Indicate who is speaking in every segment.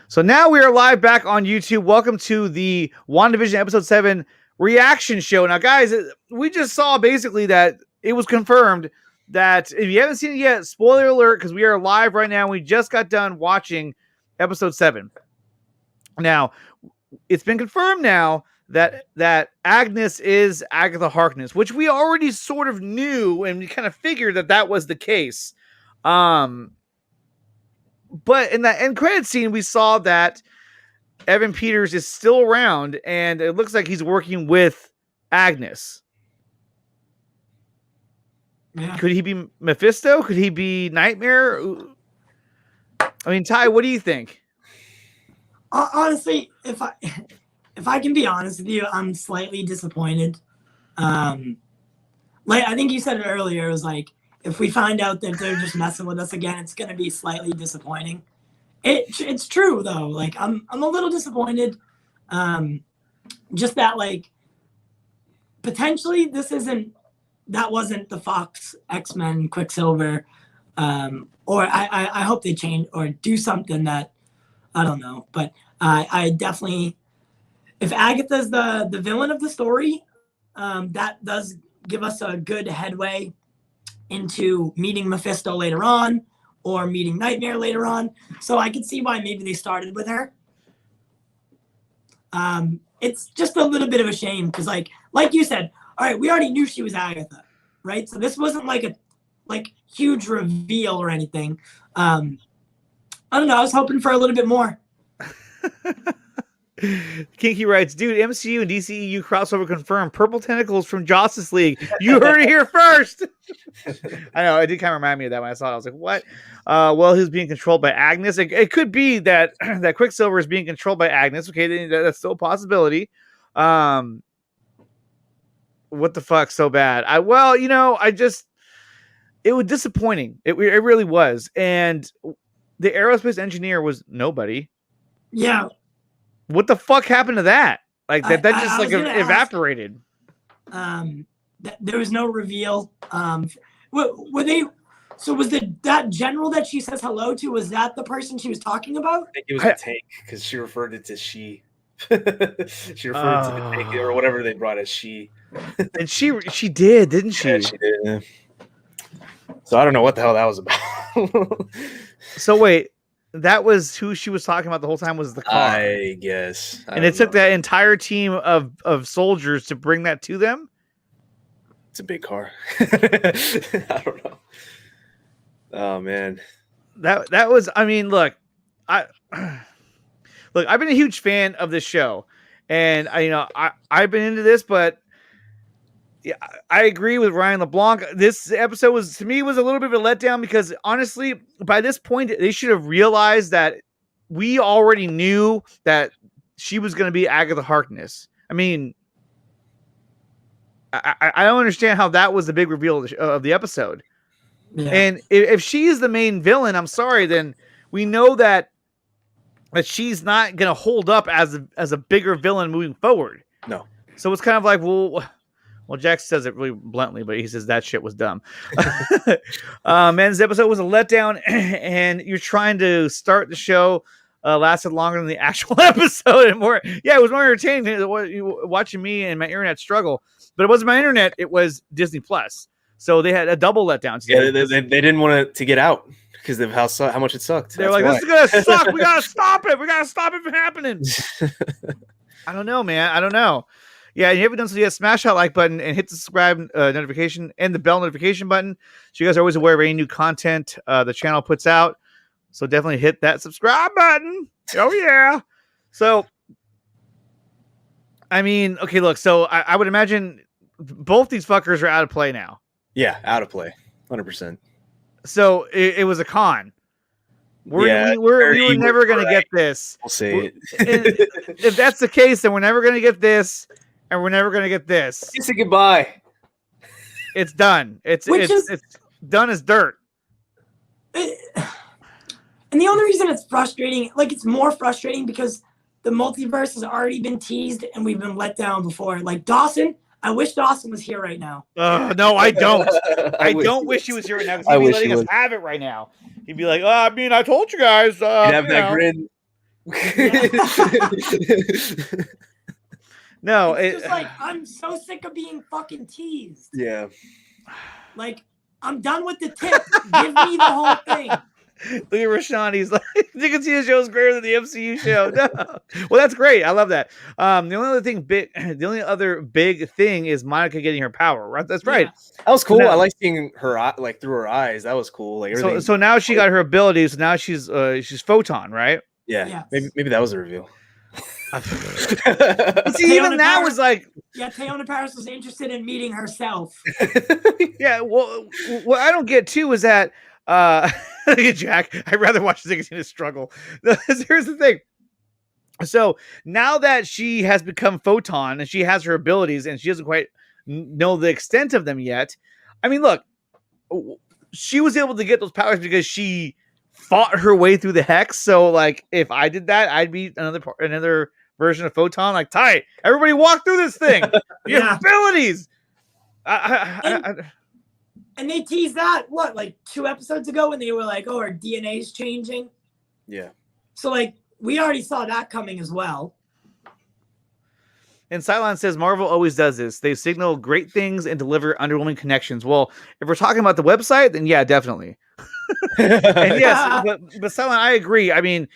Speaker 1: So now we are live back on YouTube. Welcome to the WandaVision episode 7 reaction show. Now, guys, we just saw basically that it was confirmed that if you haven't seen it yet, spoiler alert, because we are live right now. We just got done watching episode 7. Now, it's been confirmed now that Agnes is Agatha Harkness, which we already sort of knew, and we kind of figured that was the case. But in that end credit scene, we saw that Evan Peters is still around, and it looks like he's working with Agnes. Yeah. Could he be Mephisto? Could he be Nightmare? I mean, Ty, what do you think?
Speaker 2: Honestly, if I can be honest with you, I'm slightly disappointed. Like I think you said it earlier, it was like, if we find out that they're just messing with us again, it's gonna be slightly disappointing. It's true though. Like I'm a little disappointed. Just that like potentially that wasn't the Fox X-Men Quicksilver. Or I hope they change or do something that I don't know. But I definitely, if Agatha's the villain of the story, that does give us a good headway into meeting Mephisto later on or meeting Nightmare later on. So I can see why maybe they started with her. It's just a little bit of a shame because like you said, all right, we already knew she was Agatha, right? So this wasn't like a huge reveal or anything. I don't know. I was hoping for a little bit more.
Speaker 1: Kinky writes, dude, MCU and DCEU crossover confirmed. Purple tentacles from Justice League. You heard it here first. I know. It did kind of remind me of that when I saw it. I was like, what? Well, he's being controlled by Agnes. It could be that Quicksilver is being controlled by Agnes. Okay, that's still a possibility. What the fuck? So bad. It was disappointing. It really was. And the aerospace engineer was nobody.
Speaker 2: Yeah.
Speaker 1: What the fuck happened to that? Like that just evaporated.
Speaker 2: There was no reveal. Were they? So was that general that she says hello to? Was that the person she was talking about?
Speaker 3: I think it was a tank because she referred it to she. She referred to the tank or whatever they brought as she.
Speaker 1: And she did, didn't she?
Speaker 3: Yeah, she did. Yeah. So I don't know what the hell that was about.
Speaker 1: So wait. That was who she was talking about the whole time was the car.
Speaker 3: I guess.
Speaker 1: And it took that entire team of soldiers to bring that to them?
Speaker 3: It's a big car. I don't know. Oh, man.
Speaker 1: That was, I mean, look, I've been a huge fan of this show. And, I've been into this, but yeah, I agree with Ryan LeBlanc. This episode was a little bit of a letdown because honestly, by this point, they should have realized that we already knew that she was going to be Agatha Harkness. I mean, I don't understand how that was the big reveal of the episode. Yeah. And if she is the main villain, I'm sorry, then we know that she's not going to hold up as a bigger villain moving forward.
Speaker 3: No.
Speaker 1: So it's kind of like, well, Jack says it really bluntly, but he says that shit was dumb. Man, this episode was a letdown, and you're trying to start the show. Lasted longer than the actual episode, and more. Yeah, it was more entertaining watching me and my internet struggle. But it wasn't my internet; it was Disney Plus. So they had a double letdown.
Speaker 3: Yeah, they didn't want it to get out because of how much it sucked.
Speaker 1: They're like, "This is gonna suck. We gotta stop it. We gotta stop it from happening." I don't know, man. I don't know. Yeah, and you haven't done so yet, smash that like button and hit the subscribe notification and the bell notification button so you guys are always aware of any new content the channel puts out. So definitely hit that subscribe button. Oh, yeah. So, I mean, okay, look. So I would imagine both these fuckers are out of play now.
Speaker 3: Yeah, out of play. 100%.
Speaker 1: So it was a con. We were never going to get this.
Speaker 3: We'll say it.
Speaker 1: If that's the case, then we're never going to get this. And we're never gonna get this.
Speaker 3: You say goodbye.
Speaker 1: It's done. It's done as dirt.
Speaker 2: And the only reason it's frustrating, it's more frustrating because the multiverse has already been teased and we've been let down before. Like Dawson, I wish Dawson was here right now.
Speaker 1: No, I don't. I don't wish he was here right now because he'd be letting us have it right now. He'd be like, I told you guys.
Speaker 3: He'd have that grin.
Speaker 1: No,
Speaker 2: it's just like I'm so sick of being fucking teased.
Speaker 3: Yeah.
Speaker 2: Like I'm done with the tip. Give me the whole thing.
Speaker 1: Look at Rashawn. He's like, you can see the show's greater than the MCU show. No. Well, that's great. I love that. The only other big thing is Monica getting her power. Right? That's right.
Speaker 3: Yeah. That was cool.
Speaker 1: So now,
Speaker 3: I like seeing her like through her eyes. That was cool. Like everything.
Speaker 1: So now she got her abilities. So now she's photon, right?
Speaker 3: Yeah.
Speaker 2: Yes.
Speaker 3: Maybe that was a reveal.
Speaker 1: See, even that was like,
Speaker 2: yeah, Teyonah Parris was interested in meeting herself.
Speaker 1: Yeah, well, what I don't get too is that Jack, I'd rather watch Ziggy struggle. Here's the thing. So now that she has become photon and she has her abilities and she doesn't quite know the extent of them yet. I mean, look, she was able to get those powers because she fought her way through the hex. So like if I did that, I'd be another version of photon. Like, Ty, everybody walk through this thing. Your abilities.
Speaker 2: And they teased that like 2 episodes ago when they were like, "Oh, our DNA is changing."
Speaker 3: Yeah.
Speaker 2: So like we already saw that coming as well.
Speaker 1: And Cylon says Marvel always does this. They signal great things and deliver underwhelming connections. Well, if we're talking about the website, then yeah, definitely. And yes, but Cylon, I agree. I mean,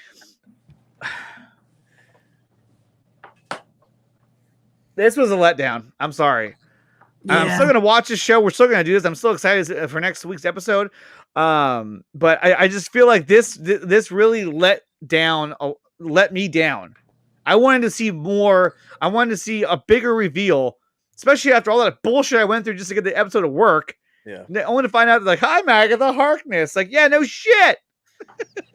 Speaker 1: this was a letdown. I'm sorry. Yeah. I'm still going to watch this show. We're still going to do this. I'm still excited for next week's episode. But I just feel like this really let me down. I wanted to see more. I wanted to see a bigger reveal, especially after all that bullshit I went through just to get the episode to work.
Speaker 3: Yeah.
Speaker 1: I want to find out, like, hi, Agatha Harkness. Like, yeah, no shit.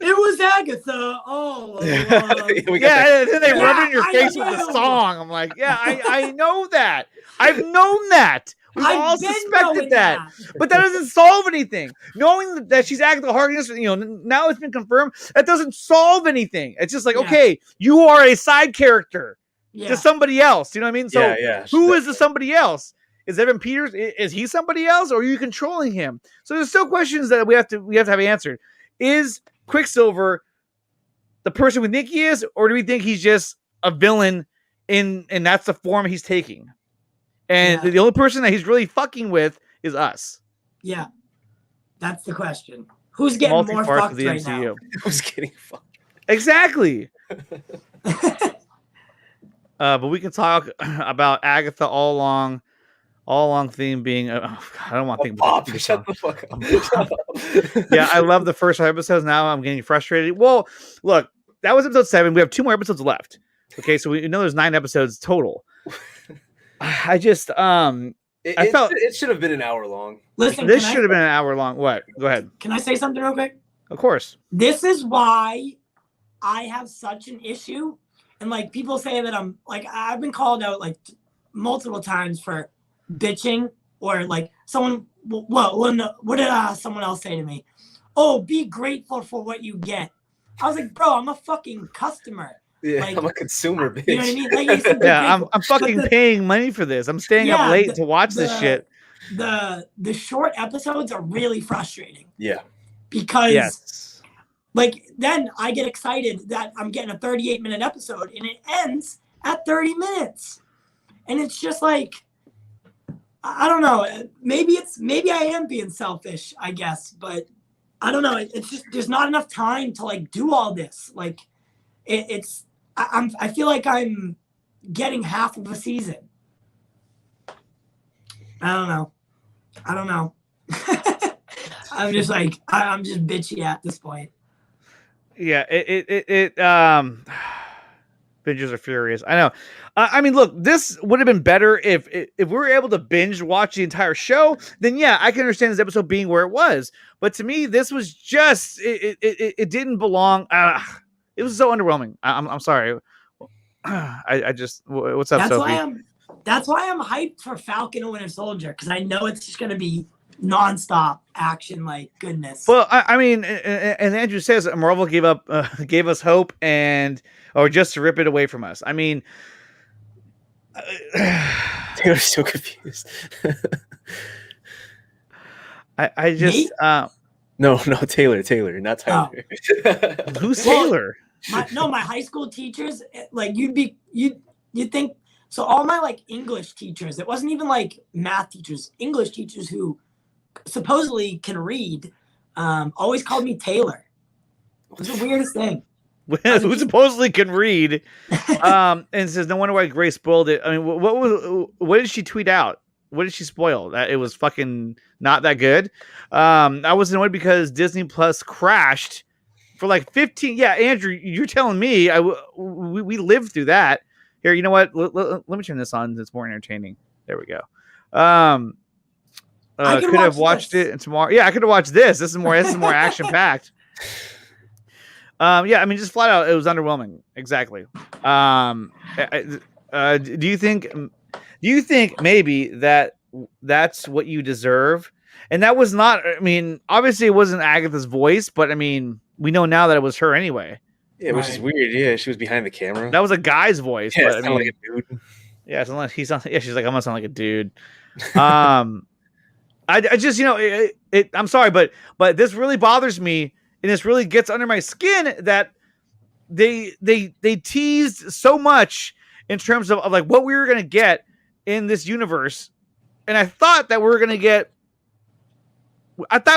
Speaker 2: It was Agatha. Oh,
Speaker 1: yeah. And then they rub it in your face with the song. I'm like, yeah, I know that. I've known that. We've all suspected that. But that doesn't solve anything. Knowing that she's Agatha Harkness, now it's been confirmed, that doesn't solve anything. It's just like, okay, you are a side character to somebody else. You know what I mean? So who is the somebody else? Is Evan Peters? Is he somebody else, or are you controlling him? So there's still questions that we have to have answered. Is Quicksilver the person we think he is, or do we think he's just a villain and that's the form he's taking? And the only person that he's really fucking with is us.
Speaker 2: Yeah, that's the question. Who's getting more fucked the right MCU? Now?
Speaker 3: Who's getting fucked?
Speaker 1: Exactly. But we can talk about Agatha all along theme being I don't want to think about
Speaker 3: it. Shut the fuck up.
Speaker 1: Yeah, I love the first 5 episodes. Now I'm getting frustrated. Well, look, that was episode 7. We have 2 more episodes left. Okay, so we know there's 9 episodes total. I just I felt
Speaker 3: it should have been an hour long.
Speaker 2: Listen,
Speaker 1: this should have been an hour long. What? Go ahead.
Speaker 2: Can I say something real quick?
Speaker 1: Of course.
Speaker 2: This is why I have such an issue, and like people say that I'm like I've been called out like multiple times for bitching, or like someone. What did someone else say to me? Oh, be grateful for what you get. I was like, bro, I'm a fucking customer.
Speaker 3: Yeah, like, I'm a consumer, bitch.
Speaker 2: You know what I mean? Like,
Speaker 1: yeah, I'm fucking paying money for this. I'm staying up late to watch this shit.
Speaker 2: The short episodes are really frustrating.
Speaker 3: Yeah.
Speaker 2: Because like then I get excited that I'm getting a 38-minute episode and it ends at 30 minutes. And it's just like I don't know. Maybe I am being selfish, I guess, but I don't know. It's just there's not enough time to like do all this. Like I feel like I'm getting half of a season. I don't know. I'm just like I'm just bitchy at this point.
Speaker 1: Yeah, bingers are furious. I know. I mean, look, this would have been better if we were able to binge watch the entire show. Then yeah, I can understand this episode being where it was. But to me, this was just it didn't belong. It was so underwhelming. I'm sorry. I just what's up, Sophie?
Speaker 2: That's why I'm hyped for Falcon and Winter Soldier, because I know it's just gonna be nonstop action like goodness.
Speaker 1: Well, I mean, and Andrew says Marvel gave us hope or just to rip it away from us. I mean,
Speaker 3: they're so confused.
Speaker 1: I just
Speaker 3: no, Taylor, not Tyler.
Speaker 1: Who's Taylor?
Speaker 2: my high school teachers, like you'd think. So all my like English teachers, it wasn't even like math teachers, English teachers who supposedly can read, always called me Taylor. It was the weirdest thing.
Speaker 1: Who supposedly can read, and says, "No wonder why Grace spoiled it." I mean, what did she tweet out? What did she spoil? That it was fucking not that good. I was annoyed because Disney Plus crashed for like 15. Yeah, Andrew, you're telling me we lived through that. Here, you know what? Let me turn this on. It's more entertaining. There we go. I could have watched it tomorrow. Yeah, I could have watched this. This is more action packed. Yeah, I mean, just flat out, it was underwhelming. Exactly. Do you think maybe that's what you deserve? And that was not. I mean, obviously, it wasn't Agatha's voice, but I mean, we know now that it was her anyway.
Speaker 3: Yeah, which is weird. Yeah, she was behind the camera.
Speaker 1: That was a guy's voice.
Speaker 3: Yeah,
Speaker 1: but, I mean,
Speaker 3: like a dude.
Speaker 1: Yeah, she's like, I'm gonna sound like a dude. I just, I'm sorry, but this really bothers me, and this really gets under my skin that they teased so much in terms of like what we were gonna get in this universe, and I thought we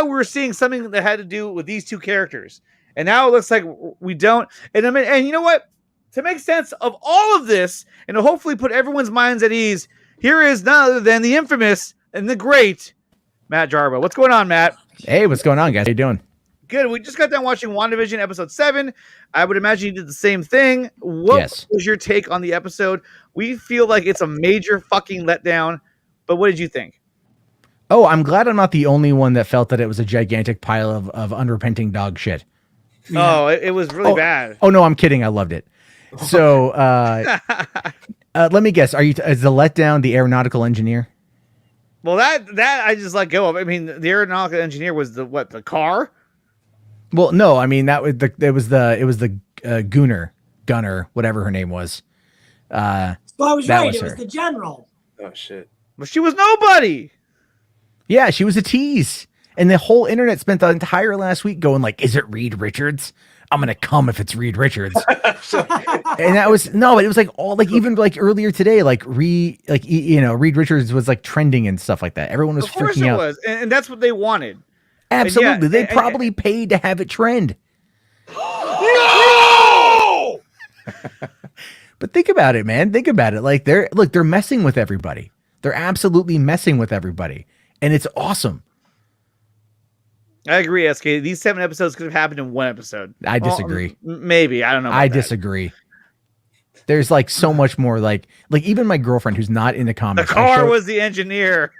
Speaker 1: were seeing something that had to do with these two characters. And now it looks like we don't. And I mean, and you know what? To make sense of all of this and to hopefully put everyone's minds at ease, here is none other than the infamous and the great Matt Jarva. What's going on, Matt?
Speaker 4: Hey, what's going on, guys? How you doing?
Speaker 1: Good. We just got done watching WandaVision episode 7. I would imagine you did the same thing. What was your take on the episode? We feel like it's a major fucking letdown, but what did you think?
Speaker 4: Oh, I'm glad I'm not the only one that felt that it was a gigantic pile of unrepenting dog shit.
Speaker 1: Yeah. Oh, it was really bad.
Speaker 4: Oh no, I'm kidding. I loved it. So let me guess. Is the letdown the aeronautical engineer?
Speaker 1: Well, that I just let go of. I mean, the aeronautical engineer was the car?
Speaker 4: Well, no, I mean it was the gunner, whatever her name was.
Speaker 2: Well, I was right. It was the general.
Speaker 3: Oh shit.
Speaker 1: But she was nobody.
Speaker 4: Yeah, she was a tease. And the whole internet spent the entire last week going like, is it Reed Richards? I'm going to come if it's Reed Richards. And that was, no, it was like all like, even like earlier today, Reed Richards was like trending and stuff like that. Everyone was freaking out.
Speaker 1: Of course it was. And that's what they wanted.
Speaker 4: Absolutely. They probably paid to have it trend.
Speaker 3: No!
Speaker 4: But think about it, man. Think about it. Like they're messing with everybody. They're absolutely messing with everybody. And it's awesome.
Speaker 1: I agree, SK. These 7 episodes could have happened in 1 episode.
Speaker 4: I disagree.
Speaker 1: Maybe. I don't know.
Speaker 4: I disagree. There's like so much more like even my girlfriend who's not into comics.
Speaker 1: The car was the engineer.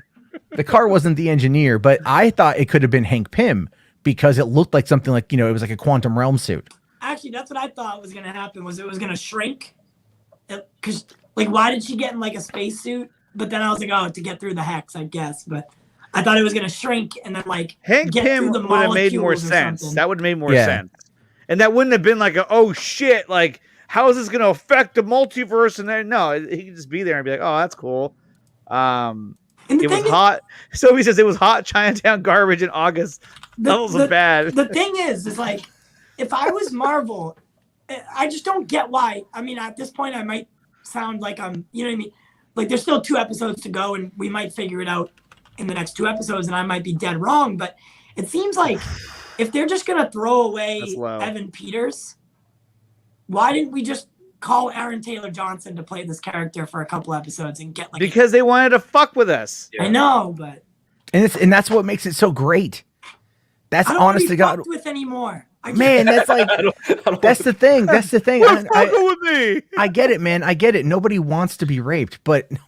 Speaker 4: The car wasn't the engineer, but I thought it could have been Hank Pym because it looked like something like, it was like a quantum realm suit.
Speaker 2: Actually, that's what I thought was going to happen, was it was going to shrink. Because, like, why did she get in like a spacesuit? But then I was like, oh, to get through the hex, I guess. But I thought it was going to shrink and then like
Speaker 1: Hank Pym would have made more sense. That would have made more sense. And that wouldn't have been like, oh shit, like how is this going to affect the multiverse? And then no, he could just be there and be like, oh, that's cool. It was hot. So he says it was hot Chinatown garbage in August. Levels of bad.
Speaker 2: The thing is like, if I was Marvel, I just don't get why. I mean, at this point, I might sound like I'm, you know what I mean? Like there's still 2 episodes to go and we might figure it out in the next 2 episodes and I might be dead wrong, but it seems like if they're just going to throw away Evan Peters, why didn't we just call Aaron Taylor Johnson to play this character for a couple episodes and get like,
Speaker 1: because they wanted to fuck with us.
Speaker 2: I know, but
Speaker 4: and that's what makes it so great. That's honest to God
Speaker 2: with anymore.
Speaker 4: Man, that's like that's the thing. That's the thing.
Speaker 1: With me.
Speaker 4: I get it, man. I get it. Nobody wants to be raped, but no.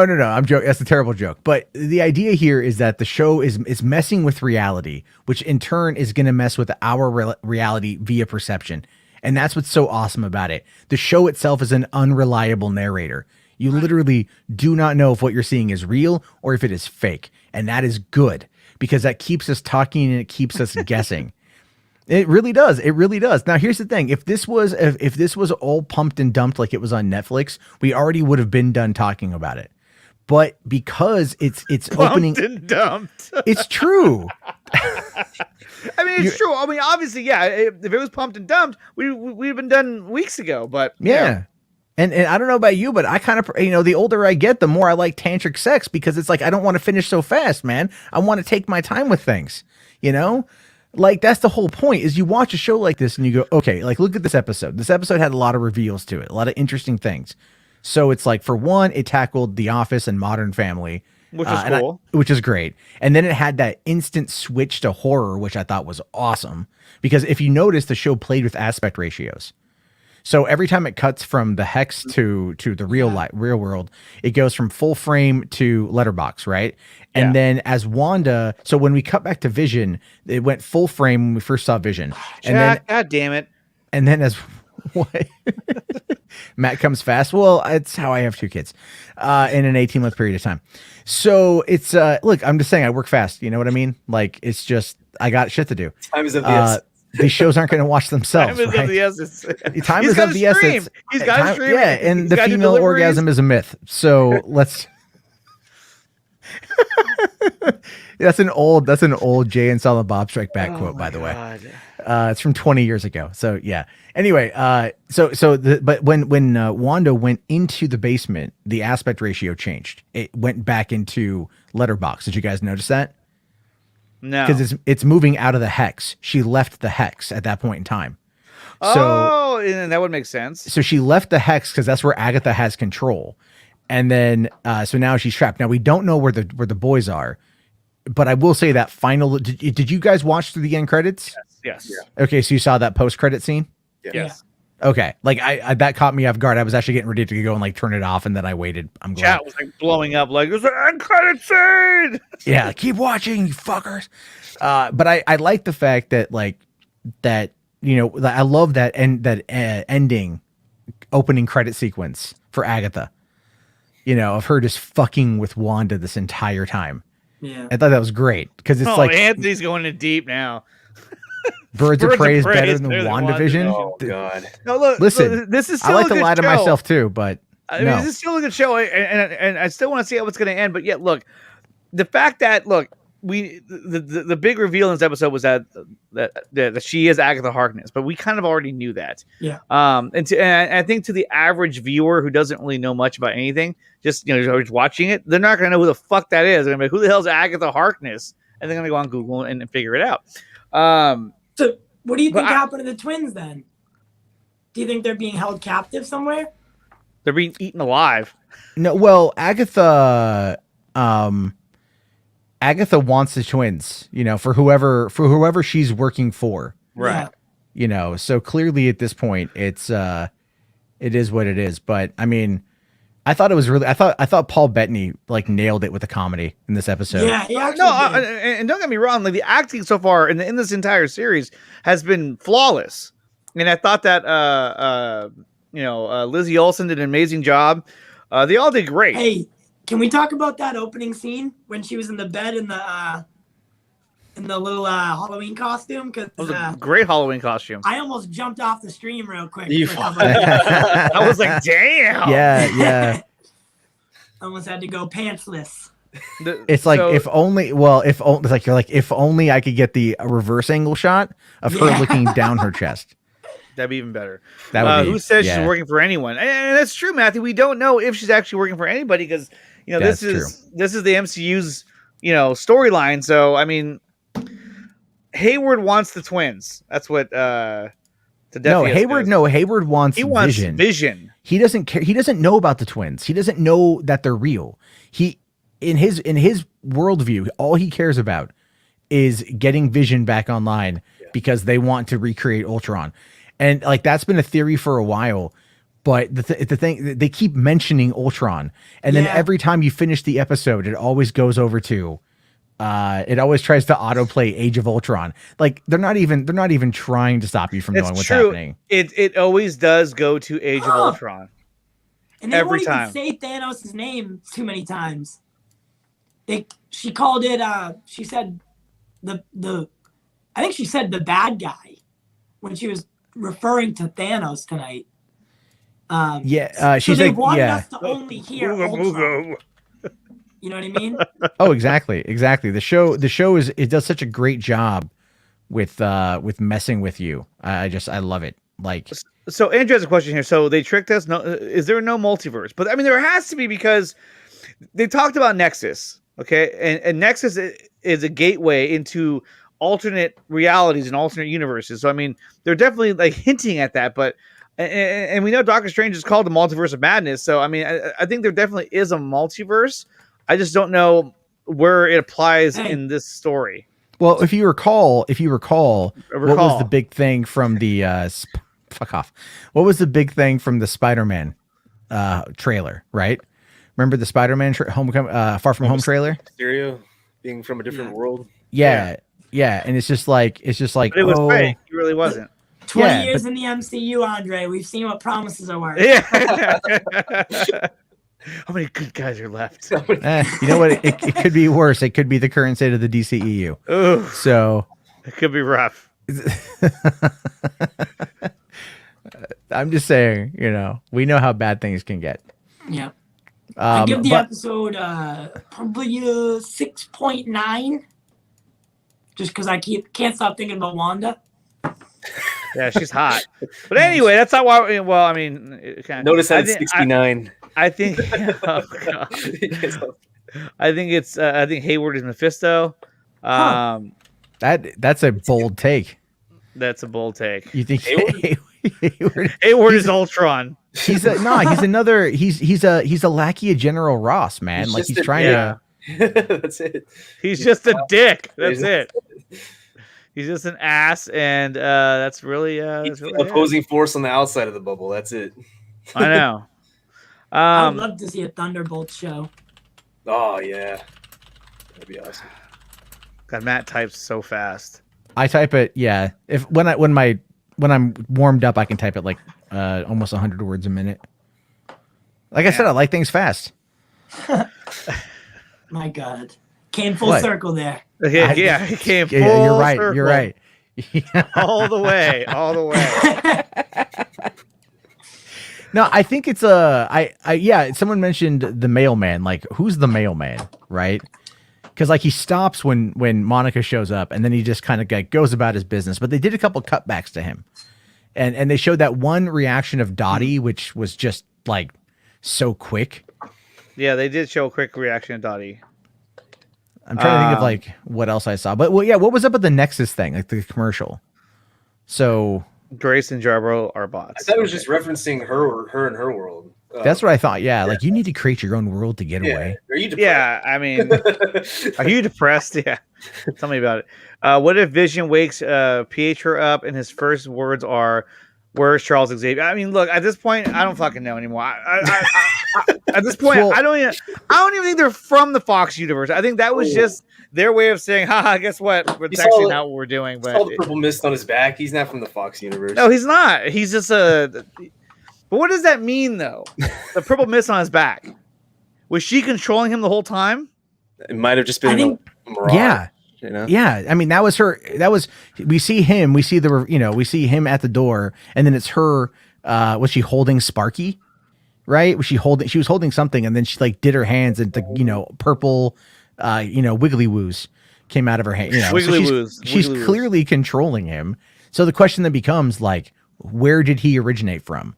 Speaker 4: I'm joking. That's a terrible joke. But the idea here is that the show is messing with reality, which in turn is going to mess with our reality via perception. And that's what's so awesome about it. The show itself is an unreliable narrator. You literally do not know if what you're seeing is real or if it is fake. And that is good because that keeps us talking and it keeps us guessing. It really does. It really does. Now, here's the thing. If this was all pumped and dumped like it was on Netflix, we already would have been done talking about it. But because it's
Speaker 1: pumped
Speaker 4: opening
Speaker 1: and dumped.
Speaker 4: It's true.
Speaker 1: I mean, it's true. I mean, obviously, yeah. If it was pumped and dumped, we'd been done weeks ago. But
Speaker 4: Yeah. And I don't know about you, but I kind of, the older I get, the more I like tantric sex, because it's like, I don't want to finish so fast, man. I want to take my time with things, Like, that's the whole point, is you watch a show like this and you go, okay, like, look at this episode. This episode had a lot of reveals to it, a lot of interesting things. So it's like, for one, it tackled The Office and Modern Family,
Speaker 1: which is cool.
Speaker 4: Which is great. And then it had that instant switch to horror, which I thought was awesome. Because if you notice, the show played with aspect ratios. So every time it cuts from the hex to the real world, it goes from full frame to letterbox, right? And then as Wanda, so when we cut back to Vision, it went full frame when we first saw Vision. And then,
Speaker 1: God damn it.
Speaker 4: And then as what? Matt comes fast. Well, it's how I have 2 kids in an 18-month period of time. So it's look, I'm just saying I work fast. You know what I mean? Like, it's just, I got shit to do.
Speaker 3: Time is of the essence.
Speaker 4: These shows aren't going to watch themselves.
Speaker 1: Time is
Speaker 4: right?
Speaker 1: of the essence.
Speaker 4: Time is of the essence.
Speaker 1: He's got to stream.
Speaker 4: Yeah, and the female orgasm is a myth. So let's. That's an old Jay and Silent Bob Strike Back quote, by the way. It's from 20 years ago. So yeah. Anyway, but when Wanda went into the basement, the aspect ratio changed. It went back into letterbox. Did you guys notice that?
Speaker 1: No,
Speaker 4: because it's moving out of the hex. She left the hex at that point in time.
Speaker 1: So that would make sense.
Speaker 4: So she left the hex because that's where Agatha has control, and then so now she's trapped. Now we don't know where the boys are, but I will say that final. Did you guys watch through the end credits?
Speaker 1: Yes.
Speaker 3: Yeah.
Speaker 4: Okay, so you saw that post credit scene.
Speaker 1: Yes.
Speaker 4: Okay, like I that caught me off guard. I was actually getting ready to go and like turn it off, and then I waited. I'm glad.
Speaker 1: Chat was like blowing up, like there's an end credit scene.
Speaker 4: Yeah, keep watching, you fuckers. But I like the fact that I love that ending opening credit sequence for Agatha. Of her just fucking with Wanda this entire time.
Speaker 2: Yeah,
Speaker 4: I thought that was great because it's like
Speaker 1: Anthony's going in deep now.
Speaker 4: Birds of Prey is better than WandaVision.
Speaker 3: Oh God!
Speaker 1: No, look,
Speaker 4: listen,
Speaker 1: this is
Speaker 4: I
Speaker 1: still
Speaker 4: like
Speaker 1: a
Speaker 4: to
Speaker 1: good
Speaker 4: lie to
Speaker 1: show.
Speaker 4: myself too, but
Speaker 1: I mean, this is still a good show, and I still want to see how it's going to end. But yet, look, the fact that the big reveal in this episode was that she is Agatha Harkness, but we kind of already knew that.
Speaker 2: Yeah.
Speaker 1: And I think to the average viewer who doesn't really know much about anything, just just watching it, they're not going to know who the fuck that is. They're going to be like, who the hell's Agatha Harkness? And they're going to go on Google and figure it out.
Speaker 2: So what do you think happened to the twins then? Do you think they're being held captive somewhere?
Speaker 1: They're being eaten alive.
Speaker 4: No, well, Agatha wants the twins, for whoever she's working for.
Speaker 1: Right.
Speaker 4: So clearly at this point it is what it is. But I mean, I thought Paul Bettany like nailed it with the comedy in this episode.
Speaker 2: Yeah, he actually did.
Speaker 1: And don't get me wrong, like the acting so far in this entire series has been flawless. And I thought that Lizzie Olsen did an amazing job. They all did great.
Speaker 2: Hey, can we talk about that opening scene when she was in the bed in the little Halloween costume? Because
Speaker 1: it was a great Halloween costume.
Speaker 2: I almost jumped off the stream real quick.
Speaker 1: I was like, damn.
Speaker 4: Yeah.
Speaker 2: Almost had to go pantsless.
Speaker 4: It's like if only I could get the reverse angle shot of her looking down her chest.
Speaker 1: That'd be even better.
Speaker 4: Who
Speaker 1: says she's working for anyone? And that's true, Matthew. We don't know if she's actually working for anybody because this is the MCU's storyline. So I mean, Hayward wants the twins. That's what.
Speaker 4: Hayward wants
Speaker 1: Vision.
Speaker 4: He doesn't care. He doesn't know about the twins. He doesn't know that they're real. In his worldview, all he cares about is getting Vision back online because they want to recreate Ultron. And like that's been a theory for a while, but the thing they keep mentioning Ultron, and then every time you finish the episode, it always goes over to, it always tries to autoplay Age of Ultron. Like they're not even trying to stop you from knowing what's happening.
Speaker 1: It always does go to Age of Ultron.
Speaker 2: And they won't even say Thanos' name too many times. She called it. She said I think she said the bad guy when she was referring to Thanos tonight. She
Speaker 4: said,
Speaker 2: wanted us to only hear Ultron. You know what I mean?
Speaker 4: Oh, exactly. The show it does such a great job with messing with you. I love it. Like,
Speaker 1: so Andrew has a question here. So they tricked us. No, is there no multiverse? But I mean, there has to be, because they talked about Nexus. Okay, and Nexus is a gateway into alternate realities and alternate universes. So I mean, they're definitely like hinting at that. But and we know Doctor Strange is called the Multiverse of Madness. So I mean, I think there definitely is a multiverse. I just don't know where it applies in this story.
Speaker 4: well, if you recall, what was the big thing from the fuck off? What was the big thing from the Spider-Man trailer? Right? Remember the Spider-Man Far From Home trailer?
Speaker 3: Mysterio being from a different world.
Speaker 4: Yeah, and it's just like
Speaker 1: But it was fake. It really wasn't.
Speaker 2: 20 years in the MCU, Andre. We've seen what promises are worth.
Speaker 1: Yeah. How many good guys are left?
Speaker 4: You know what? It could be worse. It could be the current state of the DCEU.
Speaker 1: Ooh,
Speaker 4: so
Speaker 1: it could be rough.
Speaker 4: I'm just saying, we know how bad things can get.
Speaker 2: Yeah. I give the episode probably 6.9, just because I can't stop thinking about Wanda.
Speaker 1: Yeah, she's hot. But anyway, that's not why. Well, I mean,
Speaker 3: notice that it's 69.
Speaker 1: I think. Oh God. I think Hayward is Mephisto.
Speaker 4: That's a bold take.
Speaker 1: That's a bold take.
Speaker 4: You think
Speaker 1: Hayward is Ultron?
Speaker 4: He's another. He's a lackey of General Ross, man. He's trying to.
Speaker 3: That's it.
Speaker 1: He's just a dick. That's it. He's just an ass, and that's really
Speaker 3: he's an opposing force on the outside of the bubble. That's it.
Speaker 1: I know.
Speaker 2: I would love to see a Thunderbolt show.
Speaker 3: Oh yeah, that'd be awesome.
Speaker 1: God, Matt types so fast.
Speaker 4: I type it. Yeah, when I'm warmed up, I can type it like almost 100 words a minute. Like I said, I like things fast.
Speaker 2: My God, came full circle there.
Speaker 1: Yeah, he came full
Speaker 4: you're right.
Speaker 1: circle.
Speaker 4: You're right.
Speaker 1: all the way.
Speaker 4: No, I think it's someone mentioned the mailman. Like, who's the mailman, right? Because like he stops when Monica shows up, and then he just kind of goes about his business. But they did a couple cutbacks to him, and they showed that one reaction of Dottie, which was just like so quick.
Speaker 1: Yeah, they did show a quick reaction of Dottie.
Speaker 4: I'm trying to think of like what else I saw, but what was up with the Nexus thing, like the commercial? So
Speaker 1: Grace and Jarva are bots.
Speaker 3: I thought it was just referencing her and her world.
Speaker 4: That's what I thought. Yeah, like you need to create your own world to get away.
Speaker 3: Are you depressed?
Speaker 1: Yeah, I mean, are you depressed? Yeah, tell me about it. What if Vision wakes Pietro up and his first words are, "Where's Charles Xavier?" I mean, look, at this point, I don't fucking know anymore. At this point, I don't even think they're from the Fox universe. I think that was just their way of saying, haha, guess what? It's actually not what we're doing. But
Speaker 3: the purple mist on his back. He's not from the Fox universe.
Speaker 1: No, he's not. He's just But what does that mean, though? The purple mist on his back. Was she controlling him the whole time?
Speaker 3: It might have just been a mirage.
Speaker 4: Yeah. Yeah. I mean, that was we see him, we see see him at the door, and then it's her. Was she holding Sparky? Right? She was holding something, and then she like did her hands, and the purple, wiggly woos came out of her hand. She's clearly controlling him. So the question then becomes like, where did he originate from?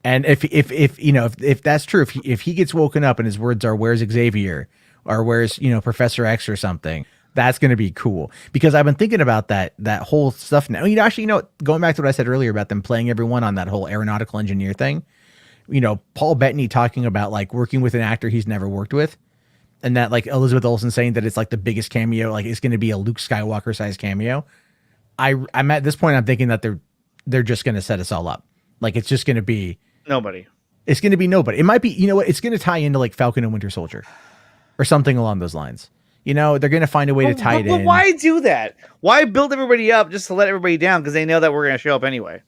Speaker 4: And if that's true, if he gets woken up and his words are, "Where's Xavier?" or "Where's Professor X?" or something, that's going to be cool, because I've been thinking about that whole stuff now. Going back to what I said earlier about them playing everyone on that whole aeronautical engineer thing. Paul Bettany talking about like working with an actor he's never worked with, and that like Elizabeth Olsen saying that it's like the biggest cameo, like it's going to be a Luke Skywalker sized cameo. I'm at this point, I'm thinking that they're just going to set us all up. Like it's just going to be
Speaker 1: nobody.
Speaker 4: It's going to be nobody. It might be, it's going to tie into like Falcon and Winter Soldier or something along those lines. They're going to find a way to tie it in.
Speaker 1: Why do that? Why build everybody up just to let everybody down? Because they know that we're going to show up anyway.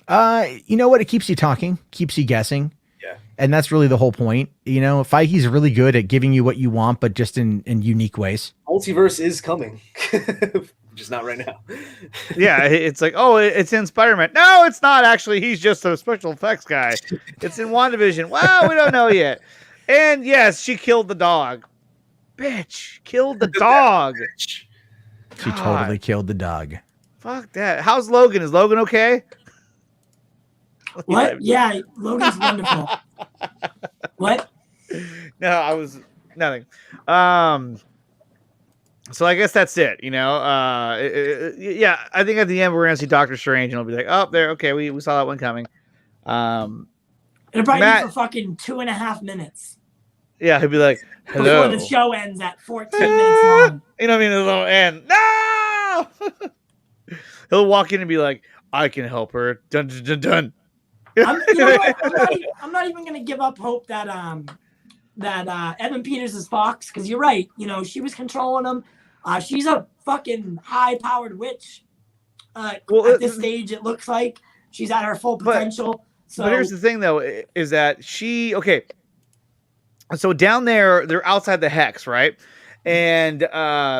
Speaker 4: You know what? It keeps you talking, keeps you guessing.
Speaker 3: Yeah.
Speaker 4: And that's really the whole point. Feige's really good at giving you what you want, but just in unique ways.
Speaker 3: Multiverse is coming. Just not right now.
Speaker 1: Yeah, it's like, oh, it's in Spider-Man. No, it's not actually. He's just a special effects guy. It's in WandaVision. Well, we don't know yet. And yes, she killed the dog. Bitch, killed the dog.
Speaker 4: She
Speaker 1: God.
Speaker 4: totally killed the dog.
Speaker 1: Fuck that. How's Logan? Is Logan okay?
Speaker 2: What? Yeah, Logan's wonderful. What?
Speaker 1: No, I was nothing. So I guess that's it. Yeah, I think at the end we're gonna see Doctor Strange, and it'll be like, oh, there, okay, we saw that one coming.
Speaker 2: It'll probably
Speaker 1: Matt-
Speaker 2: be for fucking 2.5 minutes
Speaker 1: Yeah, he'll be like, hello.
Speaker 2: before the show ends at 14 minutes long.
Speaker 1: You know what I mean? It'll end. No. He'll walk in and be like, I can help her. Dun dun dun dun.
Speaker 2: I'm not even gonna give up hope that Evan Peters is Fox, because you're right. She was controlling him. She's a fucking high-powered witch. At this stage, it looks like she's at her full potential.
Speaker 1: But here's the thing, though, is that so down there, they're outside the hex, right? And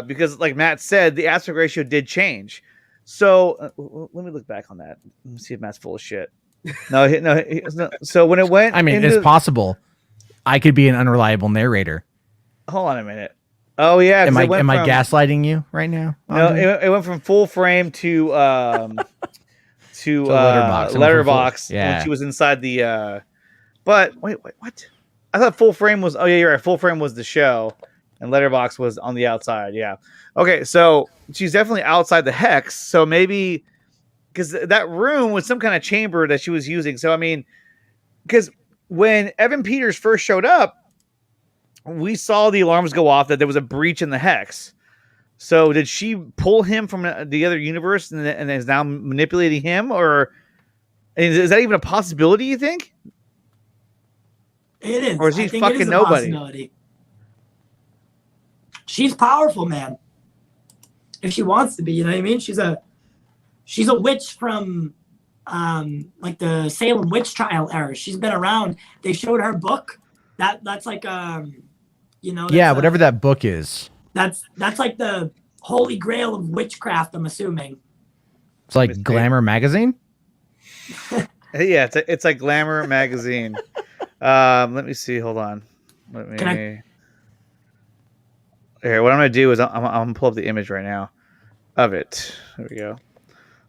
Speaker 1: because, like Matt said, the aspect ratio did change. So let me look back on that. Let me see if Matt's full of shit. No. So when it went,
Speaker 4: I mean, it's possible. I could be an unreliable narrator.
Speaker 1: Hold on a minute. Oh yeah,
Speaker 4: am I gaslighting you right now?
Speaker 1: No, it went from full frame to letterbox when she was inside the. But wait, what? I thought full frame was. Oh yeah, you're right. Full frame was the show, and letterbox was on the outside. Yeah. Okay, so she's definitely outside the hex. So maybe because that room was some kind of chamber that she was using. So I mean, because when Evan Peters first showed up, we saw the alarms go off that there was a breach in the hex. So did she pull him from the other universe and is now manipulating him, or is that even a possibility? You think?
Speaker 2: It is.
Speaker 1: Or is he fucking nobody?
Speaker 2: She's powerful, man. If she wants to be, you know what I mean? She's a witch from like the Salem witch trial era. She's been around. They showed her book. That's like
Speaker 4: whatever that book is.
Speaker 2: That's like the holy grail of witchcraft, I'm assuming.
Speaker 4: It's like Glamour magazine.
Speaker 1: Yeah, it's like Glamour magazine. Let me see. Hold on. Here, what I'm gonna do is I'm gonna pull up the image right now of it. There we go.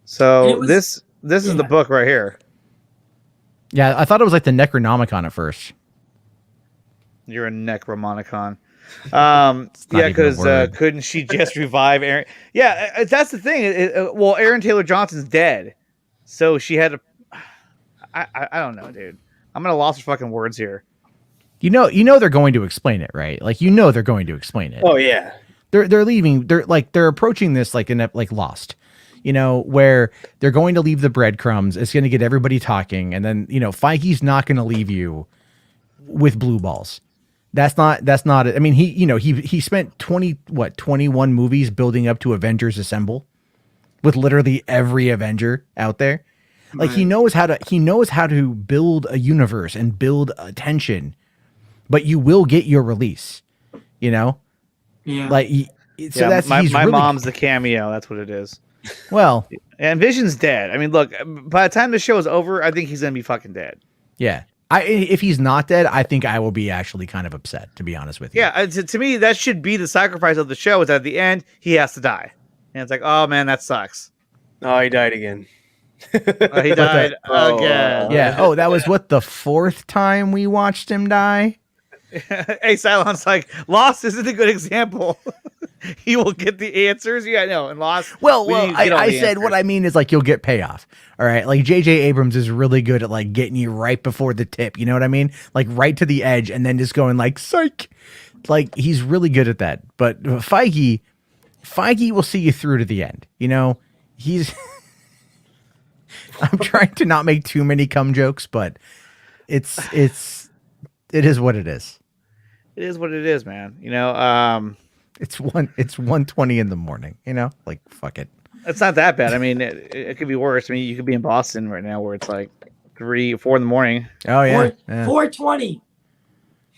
Speaker 1: So this is the book right here.
Speaker 4: Yeah, I thought it was like the Necronomicon at first.
Speaker 1: You're a Necronomicon. Yeah, because couldn't she just revive Aaron? Yeah, that's the thing. Aaron Taylor Johnson's dead, so she had to. I don't know, dude. I'm gonna lost fucking words here.
Speaker 4: You know they're going to explain it, right? Like they're going to explain it.
Speaker 3: Oh yeah.
Speaker 4: They're leaving. They're approaching this like Lost. Where they're going to leave the breadcrumbs. It's going to get everybody talking, and then Feige's not going to leave you with blue balls. That's not it. I mean, he spent 21 movies building up to Avengers Assemble with literally every Avenger out there. Like he knows how to build a universe and build a tension, but you will get your release, Yeah. Like
Speaker 1: my mom's the cameo. That's what it is.
Speaker 4: Well,
Speaker 1: and Vision's dead. I mean, look, by the time the show is over, I think he's gonna be fucking dead.
Speaker 4: Yeah. If he's not dead, I think I will be actually kind of upset, to be honest with you.
Speaker 1: Yeah, to me, that should be the sacrifice of the show. Is at the end he has to die, and it's like, oh man, that sucks.
Speaker 3: Oh, he died again.
Speaker 1: He died again.
Speaker 4: Yeah. Oh, that was the fourth time we watched him die.
Speaker 1: Hey, Cylon's like, Lost isn't a good example. He will get the answers. Yeah, I know. And Lost.
Speaker 4: Well, I said answers. What I mean is like you'll get payoff. All right. Like J.J. Abrams is really good at like getting you right before the tip. You know what I mean? Like right to the edge and then just going like psych. Like he's really good at that. But Feige will see you through to the end. He's. I'm trying to not make too many cum jokes, but it is what it is.
Speaker 1: It is what it is, man.
Speaker 4: It's 1:20 in the morning. Like fuck it.
Speaker 1: It's not that bad. I mean, it could be worse. I mean, you could be in Boston right now where it's like 3 or 4 in the morning.
Speaker 4: Oh yeah,
Speaker 2: 4:20.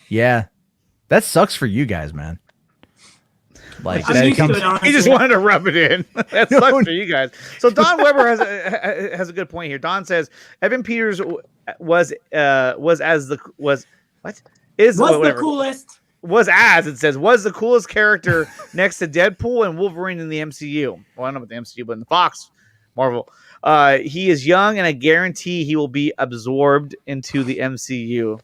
Speaker 4: Yeah, that sucks for you guys, man. Like
Speaker 1: he just wanted to rub it in. That sucks for you guys. So Don Weber has a good point here. Don says Evan Peters was is
Speaker 2: Was the
Speaker 1: whatever.
Speaker 2: coolest.
Speaker 1: Was as it says was the coolest character next to Deadpool and Wolverine in the MCU. Well, I don't know about the MCU, but in the Fox Marvel, he is young, and I guarantee he will be absorbed into the MCU.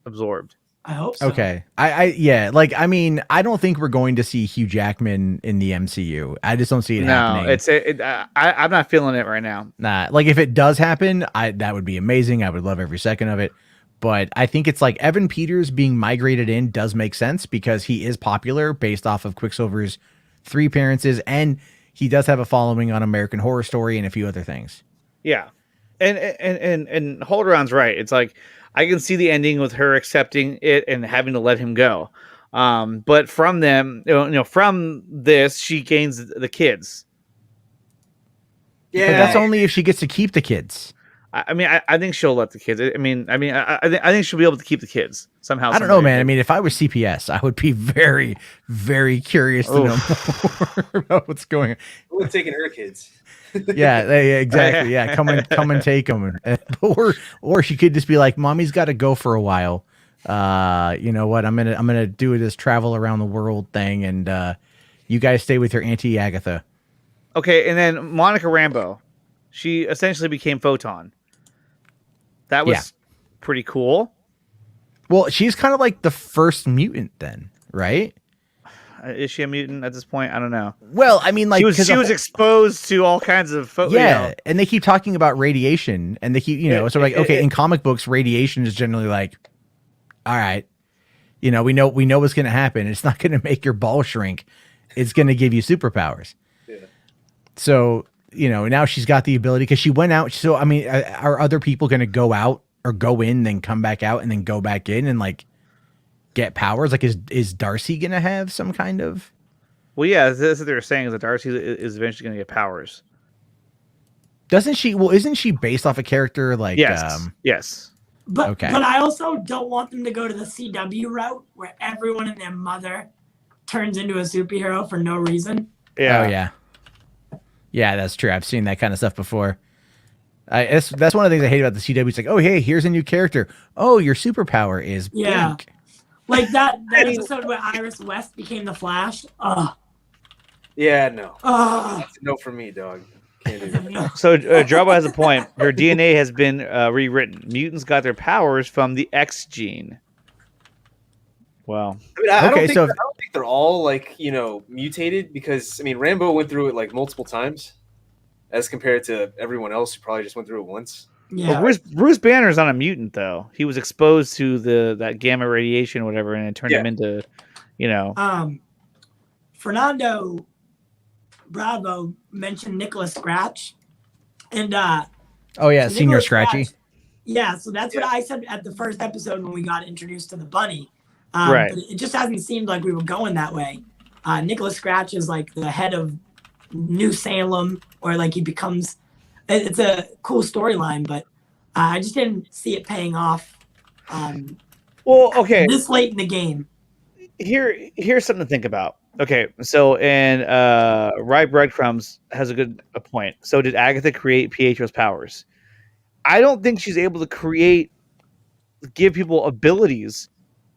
Speaker 1: Absorbed.
Speaker 2: I hope so.
Speaker 4: Okay. Yeah, like I mean, I don't think we're going to see Hugh Jackman in the MCU. I just don't see it happening.
Speaker 1: I'm not feeling it right now.
Speaker 4: Nah, like if it does happen, that would be amazing. I would love every second of it. But I think it's like Evan Peters being migrated in does make sense because he is popular based off of Quicksilver's 3 appearances, and he does have a following on American Horror Story and a few other things.
Speaker 1: Yeah, and Holderon's right. It's like I can see the ending with her accepting it and having to let him go. But from them, from this, she gains the kids.
Speaker 4: Yeah, but that's only if she gets to keep the kids.
Speaker 1: I mean, I think she'll let the kids. I think she'll be able to keep the kids somehow.
Speaker 4: I don't know, man. I mean, if I was CPS, I would be very, very curious to know more about what's going on.
Speaker 3: Who would taking her kids?
Speaker 4: Yeah, exactly. Yeah, come and take them. Or she could just be like, "Mommy's got to go for a while. You know what? I'm gonna do this travel around the world thing, and you guys stay with your Auntie Agatha."
Speaker 1: Okay, and then Monica Rambeau, she essentially became Photon. That was pretty cool.
Speaker 4: Well, she's kind of like the first mutant then, right?
Speaker 1: Is she a mutant at this point? I don't know.
Speaker 4: Well, I mean, like
Speaker 1: she was exposed to all kinds of
Speaker 4: and they keep talking about radiation, and they keep so like okay, in comic books, radiation is generally like, all right, we know what's going to happen. It's not going to make your ball shrink. It's going to give you superpowers. Yeah. So now she's got the ability because she went out. So I mean, are other people going to go out or go in, then come back out, and then go back in and like get powers? Like, is Darcy going to have some kind of?
Speaker 1: Well, yeah, that's what they're saying is that Darcy is eventually going to get powers.
Speaker 4: Doesn't she? Well, isn't she based off a character like?
Speaker 1: Yes.
Speaker 2: But I also don't want them to go to the CW route where everyone and their mother turns into a superhero for no reason.
Speaker 1: Yeah.
Speaker 4: Oh yeah. Yeah, that's true. I've seen that kind of stuff before. That's one of the things I hate about the CW. It's like, oh, hey, here's a new character. Oh, your superpower is blank.
Speaker 2: Like that episode where Iris West became the Flash.
Speaker 3: Yeah, no. No for me, dog. Can't do that.
Speaker 1: So Jarva has a point. Her DNA has been rewritten. Mutants got their powers from the X gene. Well,
Speaker 3: I mean, I don't think they're all like mutated because I mean Rambeau went through it like multiple times, as compared to everyone else who probably just went through it once.
Speaker 1: Yeah, well, Bruce Banner's not a mutant though. He was exposed to that gamma radiation, or whatever, and it turned him into,
Speaker 2: Fernando Bravo mentioned Nicholas Scratch, and
Speaker 4: Senior Scratchy.
Speaker 2: Yeah, so that's what I said at the first episode when we got introduced to the bunny.
Speaker 1: Right.
Speaker 2: But it just hasn't seemed like we were going that way. Nicholas Scratch is like the head of New Salem, or like he becomes. It's a cool storyline, but I just didn't see it paying off.
Speaker 1: Well, okay.
Speaker 2: This late in the game.
Speaker 1: Here's something to think about. Okay, so and Rye Breadcrumbs has a point. So did Agatha create Pietro's powers? I don't think she's able to give people abilities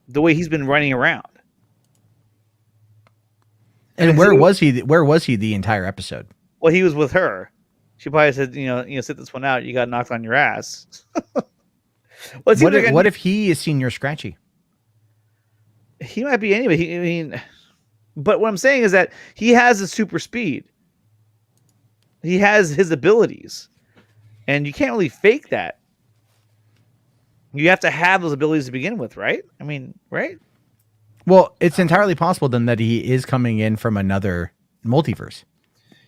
Speaker 1: the way he's been running around.
Speaker 4: And where was he the entire episode?
Speaker 1: Well, he was with her. She probably said, sit this one out. You got knocked on your ass.
Speaker 4: What if he is Senior Scratchy?
Speaker 1: He might be anyway. But what I'm saying is that he has a super speed. He has his abilities, and you can't really fake that. You have to have those abilities to begin with, right? I mean, right?
Speaker 4: Well, it's entirely possible then that he is coming in from another multiverse.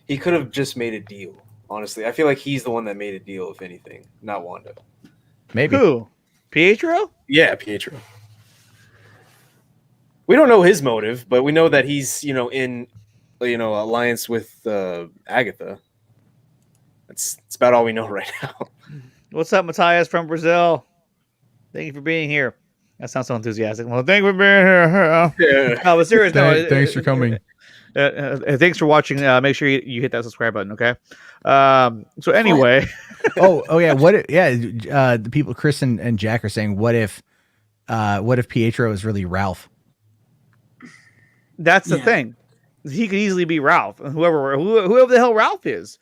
Speaker 3: He could have just made a deal. Honestly, I feel like he's the one that made a deal, if anything, not Wanda.
Speaker 4: Maybe.
Speaker 1: Who? Pietro?
Speaker 3: Yeah, Pietro. We don't know his motive, but we know that he's, in, alliance with Agatha. That's about all we know right now.
Speaker 1: What's up, Matthias from Brazil? Thank you for being here. That sounds so enthusiastic. Well, thank you for being here.
Speaker 3: Yeah.
Speaker 1: No, but seriously,
Speaker 4: thanks for coming.
Speaker 1: Thanks for watching. Make sure you hit that subscribe button, okay? So anyway.
Speaker 4: oh yeah. The people, Chris and Jack are saying, what if what if Pietro is really Ralph?
Speaker 1: That's the
Speaker 2: Yeah.
Speaker 1: thing. He could easily be Ralph, whoever the hell Ralph is.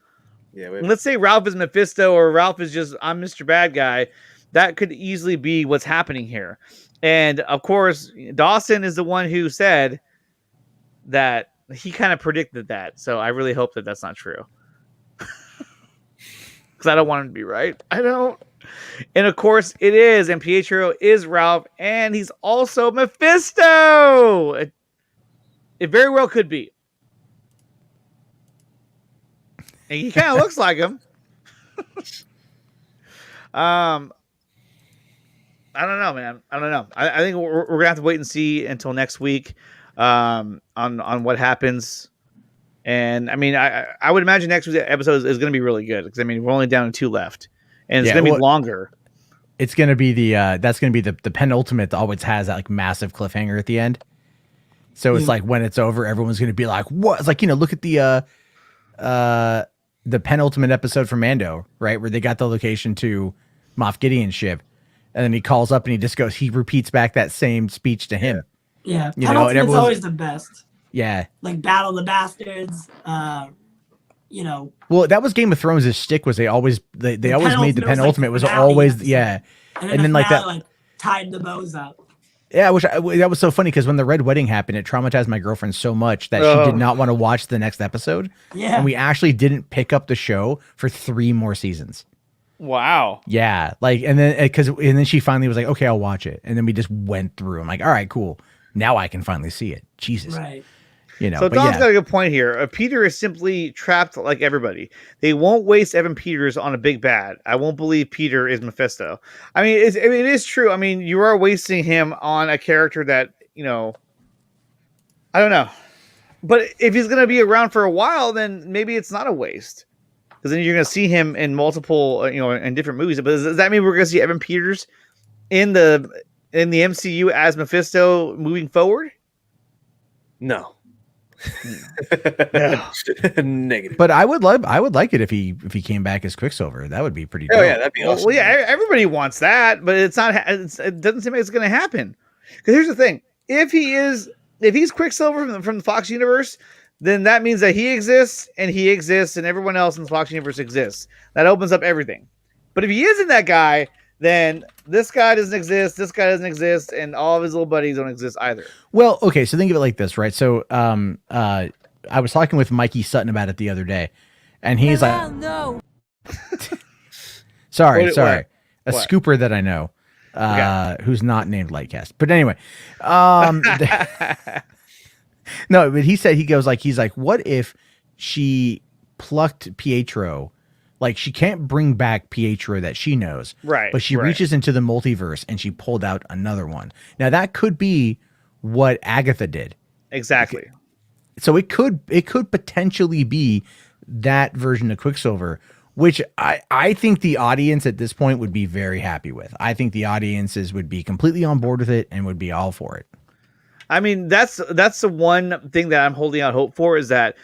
Speaker 3: Yeah,
Speaker 1: Let's say Ralph is Mephisto, or Ralph is just I'm Mr. Bad Guy. That could easily be what's happening here. And of course, Dawson is the one who said that he kind of predicted that. So I really hope that that's not true. Because I don't want him to be right. I don't. And of course, it is. And Pietro is Ralph, and he's also Mephisto. It very well could be. And he kind of looks like him. I don't know, man. I don't know. I think we're gonna have to wait and see until next week on what happens. And I mean, I would imagine next week's episode is going to be really good because I mean we're only down to 2 left, and it's going to be longer.
Speaker 4: It's going to be that's going to be the penultimate that always has that like massive cliffhanger at the end. So it's like when it's over, everyone's going to be like, "What?" It's like, look at the penultimate episode from Mando, right, where they got the location to Moff Gideon's ship, and then he calls up and he repeats back that same speech to him.
Speaker 2: Yeah,
Speaker 4: and everyone's
Speaker 2: always the best.
Speaker 4: Yeah,
Speaker 2: like Battle of the Bastards.
Speaker 4: Well, that was Game of Thrones' shtick. Was they always made the penultimate was
Speaker 2: finale
Speaker 4: always
Speaker 2: episode. And then
Speaker 4: like that,
Speaker 2: like tied the bows up.
Speaker 4: Yeah, that was so funny because when the Red Wedding happened, it traumatized my girlfriend so much that she did not want to watch the next episode.
Speaker 2: Yeah,
Speaker 4: and we actually didn't pick up the show for 3 more seasons.
Speaker 1: Wow.
Speaker 4: Yeah, and then she finally was like, "Okay, I'll watch it," and then we just went through. I'm like, "All right, cool. Now I can finally see it." Jesus,
Speaker 2: right.
Speaker 1: So Don's got a good point here. Peter is simply trapped like everybody. They won't waste Evan Peters on a big bad. I won't believe Peter is Mephisto. I mean, it is true. I mean, you are wasting him on a character that, I don't know. But if he's going to be around for a while, then maybe it's not a waste. Because then you're going to see him in multiple, in different movies. But does that mean we're going to see Evan Peters in the MCU as Mephisto moving forward?
Speaker 3: No. Negative.
Speaker 4: But I would like it if he came back as Quicksilver. That would be pretty dope.
Speaker 3: Oh yeah, that'd be awesome.
Speaker 1: Well, yeah, everybody wants that, but it's not. It doesn't seem like it's going to happen. Because here's the thing: if he's Quicksilver from the Fox universe, then that means that he exists, and everyone else in the Fox universe exists. That opens up everything. But if he isn't that guy, then this guy doesn't exist, this guy doesn't exist, and all of his little buddies don't exist either.
Speaker 4: Well, okay, so think of it like this, right? So I was talking with Mikey Sutton about it the other day, and he's like,
Speaker 5: no.
Speaker 4: sorry.
Speaker 1: What?
Speaker 4: A scooper that I know, who's not named Lightcast. But anyway, no, but he's like, what if she plucked Pietro? Like, she can't bring back Pietro that she knows.
Speaker 1: Right.
Speaker 4: But she reaches into the multiverse and she pulled out another one. Now, that could be what Agatha did.
Speaker 1: Exactly.
Speaker 4: So it could potentially be that version of Quicksilver, which I think the audience at this point would be very happy with. I think the audiences would be completely on board with it and would be all for it.
Speaker 1: I mean, that's the one thing that I'm holding out hope for is that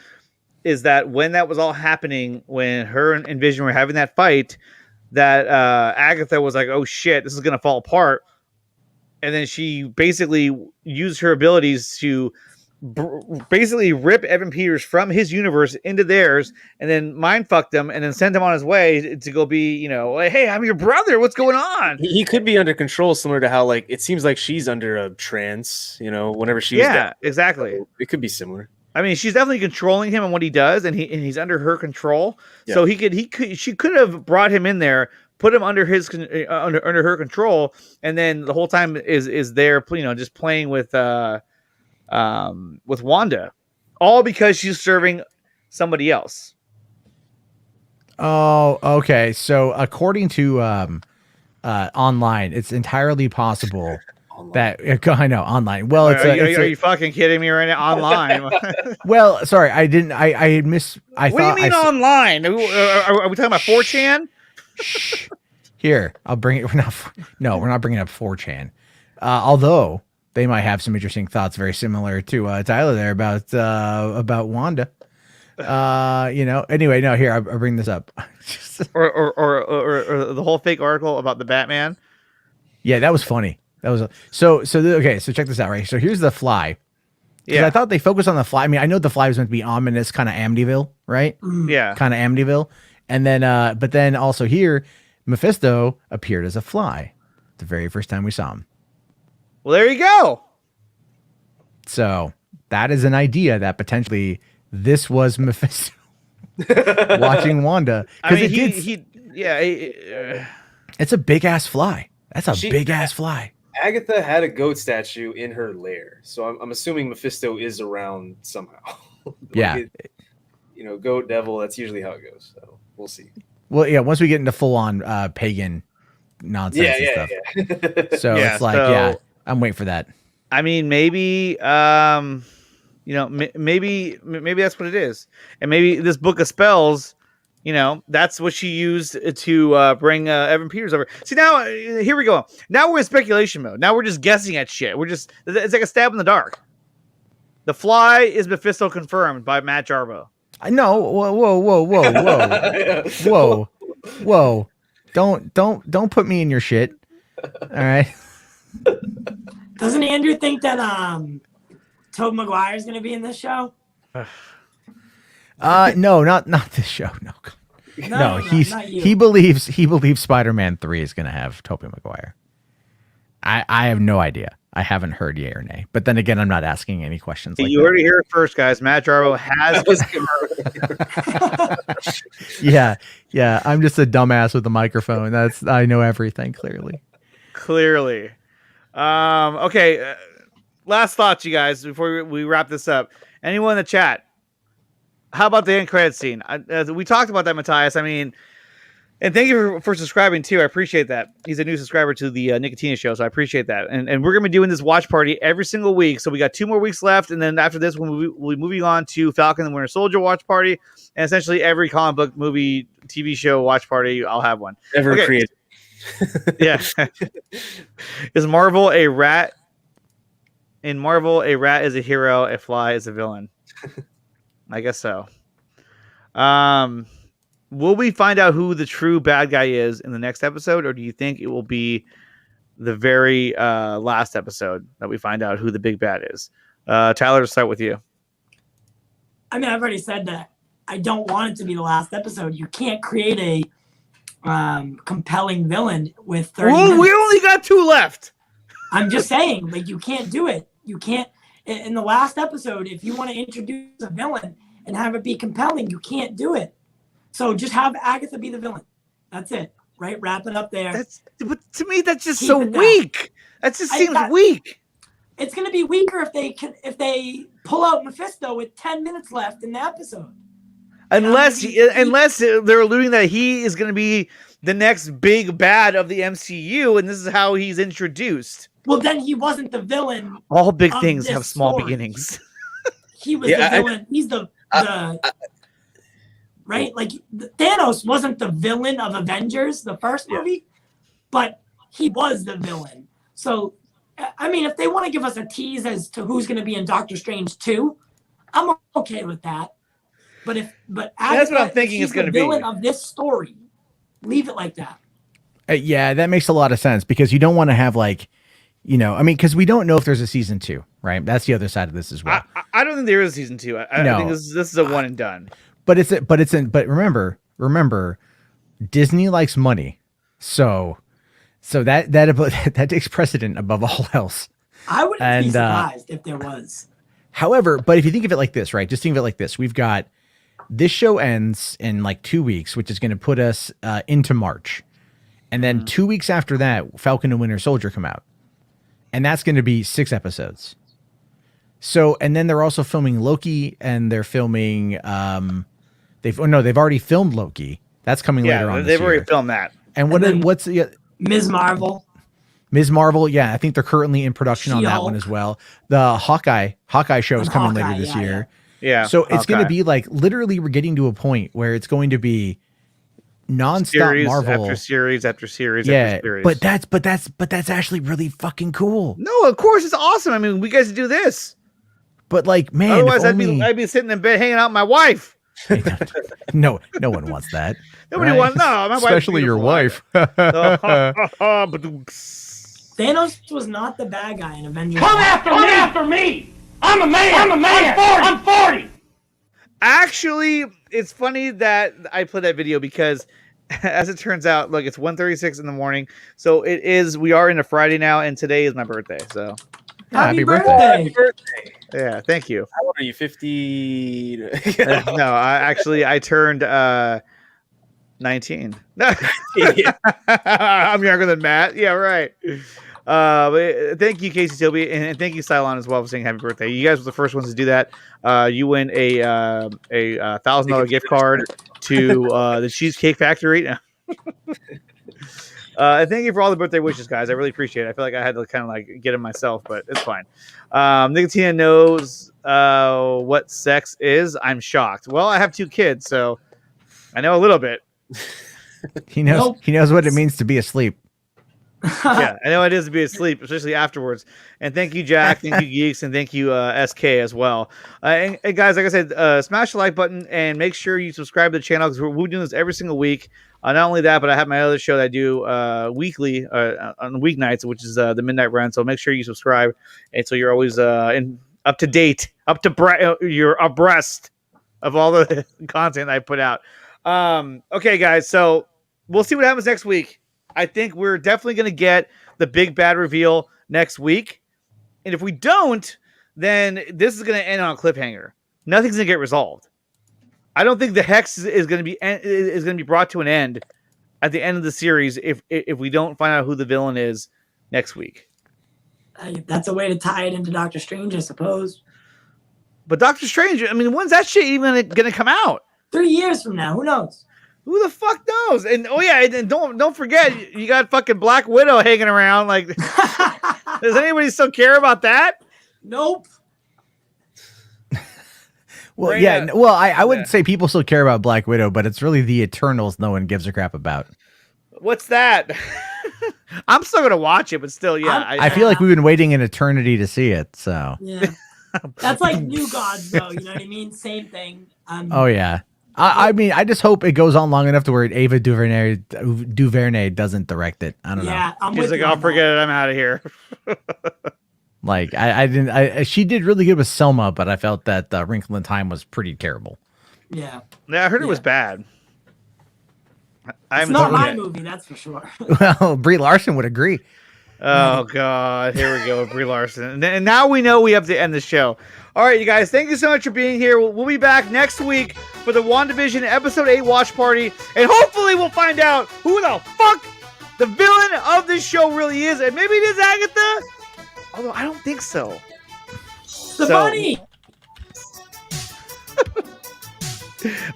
Speaker 1: when that was all happening, when her and Vision were having that fight, that Agatha was like, "Oh shit, this is gonna fall apart," and then she basically used her abilities to basically rip Evan Peters from his universe into theirs, and then mind fucked him, and then sent him on his way to go be, like, "Hey, I'm your brother. What's going on?"
Speaker 3: He could be under control, similar to how like it seems like she's under a trance. Whenever she's down.
Speaker 1: Exactly.
Speaker 3: So it could be similar.
Speaker 1: I mean, she's definitely controlling him and what he does, and he's under her control.
Speaker 3: Yeah.
Speaker 1: So she could have brought him in there, put him under under her control, and then the whole time is there, just playing with Wanda, all because she's serving somebody else.
Speaker 4: Oh, okay. So according to online, it's entirely possible. That I know online. Well,
Speaker 1: are you fucking kidding me right now? Online.
Speaker 4: Well, sorry, I didn't. I had missed.
Speaker 1: What do you mean online? Are we talking about 4chan?
Speaker 4: Here, I'll bring it. We're not bringing up 4chan. Although they might have some interesting thoughts, very similar to Tyler there about Wanda. Anyway, no. Here, I'll bring this up.
Speaker 1: or the whole fake article about the Batman.
Speaker 4: Yeah, that was funny. So check this out, right? So here's the Fly. Yeah, I thought they focused on the Fly. I mean, I know the Fly was meant to be ominous, kind of Amityville, right?
Speaker 1: Yeah,
Speaker 4: kind of Amityville. And then, but then also here, Mephisto appeared as a fly the very first time we saw him.
Speaker 1: Well, there you go.
Speaker 4: So that is an idea that potentially this was Mephisto watching Wanda.
Speaker 1: I mean,
Speaker 4: it's a big ass fly. That's a big ass fly.
Speaker 3: Agatha had a goat statue in her lair, so I'm assuming Mephisto is around somehow. Goat devil. That's usually how it goes. So we'll see.
Speaker 4: Well, yeah. Once we get into full on pagan nonsense and stuff, so it's like, I'm waiting for that.
Speaker 1: I mean, maybe maybe that's what it is, and maybe this book of spells. That's what she used to bring Evan Peters over. See, now here we go. Now we're in speculation mode. Now we're just guessing at shit. It's like a stab in the dark. The Fly is Mephisto confirmed by Matt Jarva.
Speaker 4: I know. Whoa. Don't put me in your shit. All right.
Speaker 2: Doesn't Andrew think that Tobey Maguire is going to be in this show?
Speaker 4: No, not this show. No, he believes Spider-Man 3 is going to have Tobey Maguire. I have no idea. I haven't heard yay or nay. But then again, I'm not asking any questions.
Speaker 1: You heard it here first, guys. Matt Jarvo has
Speaker 4: Yeah. I'm just a dumbass with a microphone. I know everything clearly.
Speaker 1: Okay. Last thoughts, you guys, before we wrap this up. Anyone in the chat? How about the end credits scene? We talked about that, Matthias. I mean, and thank you for subscribing too. I appreciate that. He's a new subscriber to the Nicotina show, so I appreciate that. And we're gonna be doing this watch party every single week. So we got 2 more weeks left, and then after this, we'll be moving on to Falcon and the Winter Soldier watch party, and essentially every comic book, movie, TV show watch party, I'll have one.
Speaker 3: Ever created.
Speaker 1: Yeah. Is Marvel a rat? In Marvel, a rat is a hero, a fly is a villain. I guess so. Will we find out who the true bad guy is in the next episode, or do you think it will be the very last episode that we find out who the big bad is? Tyler, to start with you.
Speaker 2: I mean, I've already said that I don't want it to be the last episode. You can't create a compelling villain with 30 minutes.
Speaker 1: We only got 2 left.
Speaker 2: I'm just saying, like, you can't do it. You can't. In the last episode, if you want to introduce a villain and have it be compelling, you can't do it. So just have Agatha be the villain. That's it, right? Wrap it up there.
Speaker 1: But to me, that's just so weak. That just seems weak.
Speaker 2: It's going to be weaker if they pull out Mephisto with 10 minutes left in the episode.
Speaker 1: Unless they're alluding that he is going to be the next big bad of the MCU, and this is how he's introduced.
Speaker 2: Well, then he wasn't the villain.
Speaker 1: All big things have small beginnings.
Speaker 2: He was the villain. He's the right? Like, Thanos wasn't the villain of Avengers, the first movie, but he was the villain. So, I mean, if they want to give us a tease as to who's going to be in Doctor Strange 2, I'm okay with that. But
Speaker 1: that's what I'm thinking is going to be.
Speaker 2: The villain of this story. Leave it like that.
Speaker 4: Yeah, that makes a lot of sense, because you don't want to have, like, because we don't know if there's a season 2, right? That's the other side of this as well.
Speaker 1: I don't think there is a season 2. I think this is a one and done.
Speaker 4: But remember, Disney likes money, so that takes precedent above all else.
Speaker 2: I wouldn't be surprised if there was.
Speaker 4: However, but if you think of it like this, right? Just think of it like this: we've got this show ends in like 2 weeks, which is going to put us into March, and then 2 weeks after that, Falcon and Winter Soldier come out. And that's going to be 6 episodes. So, and then they're also filming Loki, and they're filming, they've already filmed Loki. That's coming later on.
Speaker 1: They've already filmed that.
Speaker 4: And what's
Speaker 2: Ms. Marvel?
Speaker 4: Ms. Marvel, yeah, I think they're currently in production on that one as well. The Hawkeye show is coming later this year.
Speaker 1: Yeah.
Speaker 4: So it's going to be like, literally, we're getting to a point where it's going to be nonstop
Speaker 1: series
Speaker 4: Marvel
Speaker 1: after series after series after series.
Speaker 4: But that's actually really fucking cool.
Speaker 1: No, of course it's awesome. I mean, we guys do this.
Speaker 4: But like, man,
Speaker 1: otherwise I'd be sitting in bed hanging out with my wife.
Speaker 4: No one wants that.
Speaker 1: Nobody wants my wife.
Speaker 4: Especially your wife.
Speaker 2: There Thanos was not the bad guy in Avengers.
Speaker 5: Come after me! I'm a man! I'm 40!
Speaker 1: Actually, it's funny that I played that video because, as it turns out, look, it's 1:36 in the morning. So we are in a Friday now, and today is my birthday. So,
Speaker 2: Happy
Speaker 4: birthday.
Speaker 3: Happy birthday.
Speaker 1: yeah, thank you.
Speaker 3: How old are you? 50?
Speaker 1: No, I turned 19.
Speaker 3: Yeah.
Speaker 1: I'm younger than Matt. Yeah, right. But thank you, Casey Tilby, and thank you, Cylon, as well, for saying happy birthday. You guys were the first ones to do that. You win a $1,000 gift card to the Cheesecake Factory. Thank you for all the birthday wishes, guys. I really appreciate it. I feel like I had to kind of like get them myself, but it's fine. Nicotina knows what sex is. I'm shocked. Well, I have 2 kids, so I know a little bit.
Speaker 4: He knows.
Speaker 2: Nope.
Speaker 4: He knows what it means to be asleep.
Speaker 1: Yeah, I know it is to be asleep, especially afterwards. And thank you, Jack. Thank you, Geeks, and thank you, SK, as well. And guys, like I said, smash the like button and make sure you subscribe to the channel because we're doing this every single week. Not only that, but I have my other show that I do weekly on weeknights, which is the Midnight Run. So make sure you subscribe, and so you're always up to date, you're abreast of all the content I put out. Okay, guys, so we'll see what happens next week. I think we're definitely going to get the big bad reveal next week. And if we don't, then this is going to end on a cliffhanger. Nothing's going to get resolved. I don't think the Hex is going to be brought to an end at the end of the series if we don't find out who the villain is next week.
Speaker 2: That's a way to tie it into Doctor Strange, I suppose.
Speaker 1: But Doctor Strange, I mean, when's that shit even going to come out?
Speaker 2: 3 years from now, who knows?
Speaker 1: Who the fuck knows? And oh yeah, and don't forget, you got fucking Black Widow hanging around. Like, does anybody still care about that?
Speaker 2: Nope.
Speaker 4: Well,
Speaker 1: Right,
Speaker 4: yeah.
Speaker 1: yeah.
Speaker 4: Well, I wouldn't say people still care about Black Widow, but it's really the Eternals no one gives a crap about.
Speaker 1: What's that? I'm still gonna watch it, but still, yeah.
Speaker 4: I feel like we've been waiting an eternity to see it. So.
Speaker 2: Yeah. That's like New Gods, though. You know what I mean? Same thing.
Speaker 4: Oh yeah. I mean, I just hope it goes on long enough to where Ava DuVernay doesn't direct it. I don't know.
Speaker 2: Yeah, I'm
Speaker 1: He's
Speaker 2: with
Speaker 1: like,
Speaker 2: you
Speaker 1: I'll
Speaker 2: on
Speaker 1: forget
Speaker 2: that.
Speaker 1: it. I'm out of here.
Speaker 4: Like she did really good with Selma, but I felt that Wrinkle in Time was pretty terrible.
Speaker 2: Yeah.
Speaker 1: Yeah, I heard it was
Speaker 2: Yeah.
Speaker 1: bad.
Speaker 2: It's not my movie, that's for sure.
Speaker 4: Well, Brie Larson would agree.
Speaker 1: Oh God, here we go, Brie Larson, and now we know we have to end the show. All right, you guys, thank you so much for being here. We'll be back next week for the WandaVision episode 8 watch party, and hopefully we'll find out who the fuck the villain of this show really is, and maybe it is Agatha. Although I don't think so.
Speaker 2: The bunny!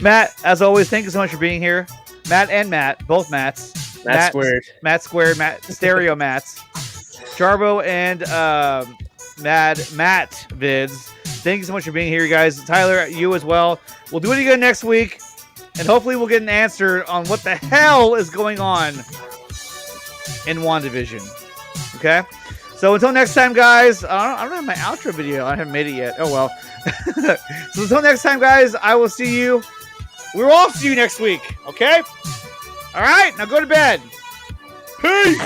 Speaker 1: Matt, as always, thank you so much for being here. Matt and Matt, both Matts.
Speaker 3: Matt squared.
Speaker 1: Matt squared, Matt stereo Matts. Jarvo and Matt Vids. Thank you so much for being here, you guys. Tyler, you as well. We'll do it again next week, and hopefully we'll get an answer on what the hell is going on in WandaVision. Okay? So until next time, guys, I don't have my outro video. I haven't made it yet. Oh, well. So until next time, guys, I will see you. We'll all see you next week. Okay? All right? Now go to bed. Peace!